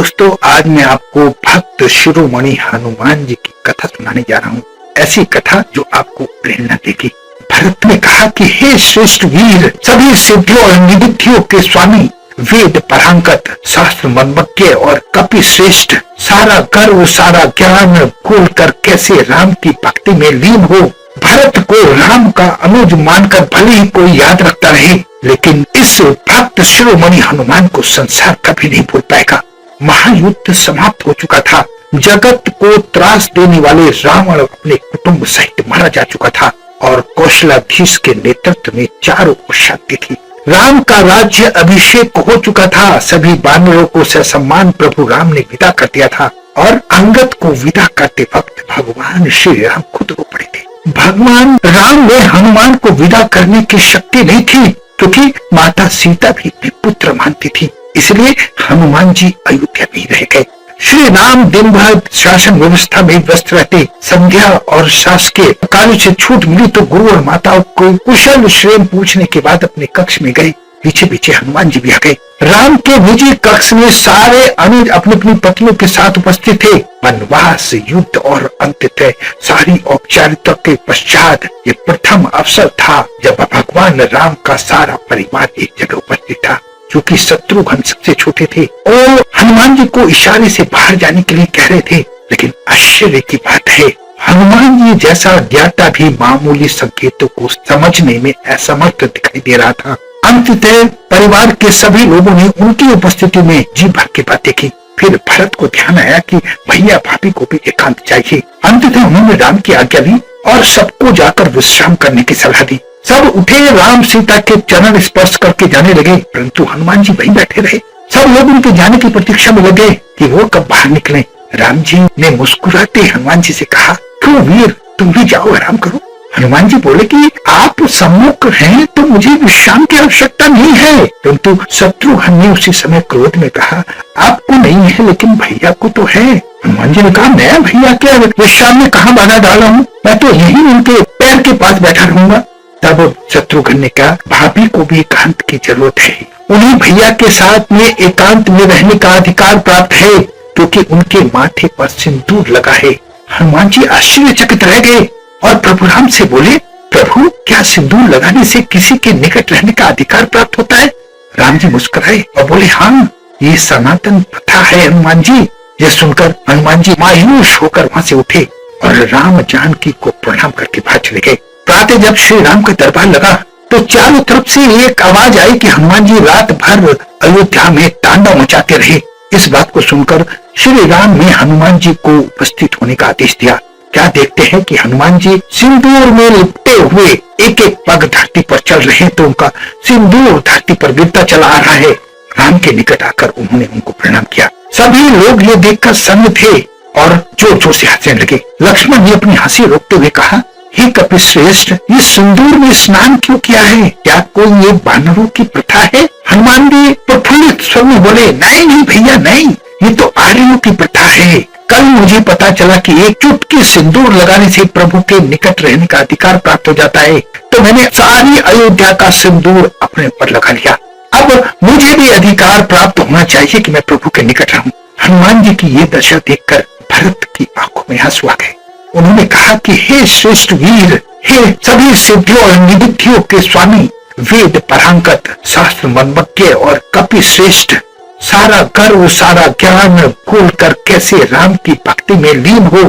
दोस्तों, आज मैं आपको भक्त शिरोमणि हनुमान जी की कथा सुनाने जा रहा हूँ। ऐसी कथा जो आपको प्रेरणा देगी। भरत ने कहा कि हे श्रेष्ठ वीर, सभी सिद्धियों और निधियों के स्वामी, वेद परांगत, शास्त्र मर्मज्ञ और कपि श्रेष्ठ, सारा गर्व सारा ज्ञान खोल कर कैसे राम की भक्ति में लीन हो। भरत को राम का अनुज मानकर भले ही कोई याद रखता रहे, लेकिन इस भक्त शिरोमणि हनुमान को संसार कभी नहीं भूल पाएगा। महायुद्ध समाप्त हो चुका था। जगत को त्रास देने वाले रावण अपने कुटुंब सहित मारा जा चुका था और कौशलाधीश के नेतृत्व में चारों ओर शांति थी। राम का राज्य अभिषेक हो चुका था। सभी वानरों को ससम्मान प्रभु राम ने विदा कर दिया था और अंगद को विदा करते वक्त भगवान श्री राम खुद रो पड़े थे। भगवान राम में हनुमान को विदा करने की शक्ति नहीं थी, क्योंकि माता सीता भी अपने पुत्र मानती थी। इसलिए हनुमान जी अयोध्या में रह गए। श्री राम दिन भर शासन व्यवस्था में व्यस्त रहते। संध्या और शासकीय कार्य से छूट मिली तो गुरु और माताओं को कुशल क्षेम पूछने के बाद अपने कक्ष में गए। पीछे पीछे हनुमान जी भी आ गए। राम के निजी कक्ष में सारे अनुज अपनी अपनी पत्नियों के साथ उपस्थित थे। वनवास, युद्ध और अंततः सारी औपचारिकता के पश्चात ये प्रथम अवसर था जब भगवान राम का सारा परिवार एक जगह उपस्थित था। क्योंकि शत्रुघ्न सबसे छोटे थे और हनुमान जी को इशारे से बाहर जाने के लिए कह रहे थे, लेकिन आश्चर्य की बात है, हनुमान जी जैसा ज्ञाता भी मामूली संकेतों को समझने में असमर्थ दिखाई दे रहा था। अंततः परिवार के सभी लोगों ने उनकी उपस्थिति में जी भर के बातें की। फिर भरत को ध्यान आया कि भैया भाभी को भी एकांत चाहिए। अंततः उन्होंने राम की आज्ञा ली और सबको जाकर विश्राम करने की सलाह दी। सब उठे, राम सीता के चरण स्पर्श करके जाने लगे, परंतु हनुमान जी वहीं बैठे रहे। सब लोग उनके जाने की प्रतीक्षा में लगे कि वो कब बाहर निकले। राम जी ने मुस्कुराते हनुमान जी से कहा, क्यों वीर, तुम भी जाओ, आराम करो। हनुमान जी बोले कि आप सम्मुख हैं तो मुझे विश्राम की आवश्यकता नहीं है। परंतु शत्रुघ्न ने उसी समय क्रोध में कहा, आपको नहीं है लेकिन भैया को तो है। हनुमान जी ने कहा, मैं भैया के विश्राम में कहाँ बाधा डाला हूँ, मैं तो यही उनके पैर के पास बैठा रहूंगा। तब शत्रुघ्न ने कहा, भाभी को भी एकांत की जरूरत है। उन्हें भैया के साथ में एकांत में रहने का अधिकार प्राप्त है, क्योंकि उनके माथे पर सिंदूर लगा है। हनुमान जी आश्चर्यचकित रह गए और प्रभु राम से बोले, प्रभु, क्या सिंदूर लगाने से किसी के निकट रहने का अधिकार प्राप्त होता है? राम जी मुस्कुराए और बोले, हाँ, ये सनातन प्रथा है हनुमान जी। यह सुनकर हनुमान जी मायूस होकर वहां से उठे और राम जानकी को प्रणाम करके बाहर चले गए। प्रातः जब श्री राम का दरबार लगा तो चारों तरफ से एक आवाज आई कि हनुमान जी रात भर अयोध्या में तांडव मचाते रहे। इस बात को सुनकर श्री राम ने हनुमान जी को उपस्थित होने का आदेश दिया। क्या देखते हैं कि हनुमान जी सिंदूर में लिपटे हुए एक एक पग धरती पर चल रहे, तो उनका सिंदूर धरती पर गिरता चला आ रहा है। राम के निकट आकर उन्होंने उनको प्रणाम किया। सभी लोग ये देखकर सन्न थे और जोर जोर से हंसने लगे। लक्ष्मण ने अपनी हंसी रोकते हुए कहा, हे कपि श्रेष्ठ, ये सिंदूर में स्नान क्यों किया है? क्या कोई ये वानरों की प्रथा है? हनुमान जी प्रफुल्लित स्वर में बोले, नहीं नहीं भैया, नहीं, ये तो आर्यों की प्रथा है। कल मुझे पता चला कि एक चुटकी सिंदूर लगाने से प्रभु के निकट रहने का अधिकार प्राप्त हो जाता है, तो मैंने सारी अयोध्या का सिंदूर अपने ऊपर लगा लिया। अब मुझे भी अधिकार प्राप्त होना चाहिए कि मैं प्रभु के निकट रहूं। हनुमान जी की ये दशा देखकर भरत की आंखों में आंसू आ गए। उन्होंने कहा कि हे श्रेष्ठ वीर, हे सभी सिद्धियों और निधियों के स्वामी, वेद परांगत, शास्त्र मर्मज्ञ और कपि श्रेष्ठ, सारा गर्व सारा ज्ञान खोल कर कैसे राम की भक्ति में लीन हो।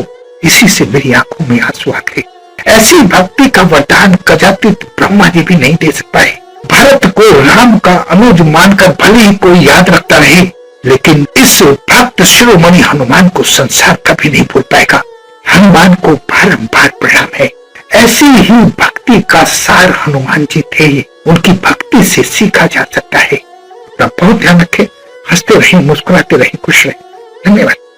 इसी से मेरी आंखों में आंसू आ गए। ऐसी भक्ति का वरदान कदाचित ब्रह्मा जी भी नहीं दे पाए। भरत को राम का अनुज मानकर भले ही कोई याद रखता रहे, लेकिन इस भक्त शिरोमणि हनुमान को संसार कभी नहीं भूल पाएगा। हनुमान को बारंबार प्रणाम है। ऐसी ही भक्ति का सार हनुमान जी थे। उनकी भक्ति से सीखा जा सकता है। बहुत ध्यान रखें, हंसते रहें, मुस्कुराते रहें, खुश रहें। धन्यवाद।